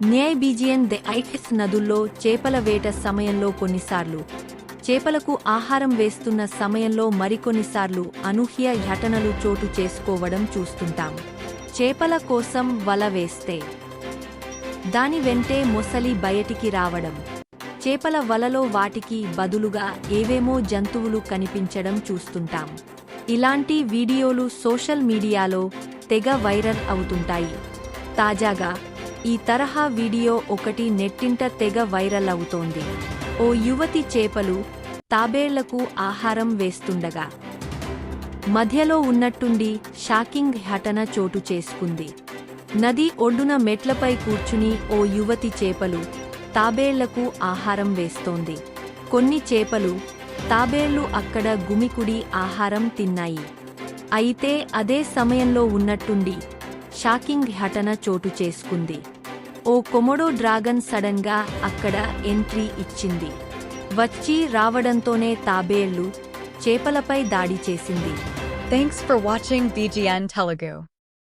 న్యాయబీజియన్ the ఐక్స్ నదుల్లో చేపల వేట సమయంలో కొన్నిసార్లు చేపలకు ఆహారం వేస్తున్న సమయంలో మరికొన్నిసార్లు అనూహ్య ఘటనలు చోటు చేసుకోవడం చూస్తుంటాం. చేపల కోసం వల వేస్తే దాని వెంటే మొసలి బయటికి రావడం, చేపల వలలో వాటికి బదులుగా ఏవేమో జంతువులు కనిపించడం చూస్తుంటాం. ఇలాంటి వీడియోలు సోషల్ మీడియాలో తెగ వైరల్ అవుతుంటాయి. తాజాగా ఈ తరహా వీడియో ఒకటి నెట్టింట తెగ వైరల్ అవుతోంది. ఓ యువతి చేపలు, తాబేళ్లకు ఆహారం వేస్తుండగా మధ్యలో ఉన్నట్టుండి షాకింగ్ ఘటన చోటు చేసుకుంది. నది ఒడ్డున మెట్లపై కూర్చుని ఓ యువతి చేపలు, తాబేళ్లకు ఆహారం వేస్తోంది. కొన్ని చేపలు, తాబేళ్లు అక్కడ గుమికుడి ఆహారం తిన్నాయి. అయితే అదే సమయంలో ఉన్నట్టుండి షాకింగ్ ఘటన చోటు చేసుకుంది. ఓ కొమోడో డ్రాగన్ సడన్గా అక్కడ ఎంట్రీ ఇచ్చింది. వచ్చి రావడంతోనే తాబేళ్లు, చేపలపై దాడి చేసింది. Thanks for watching BGN Telugu.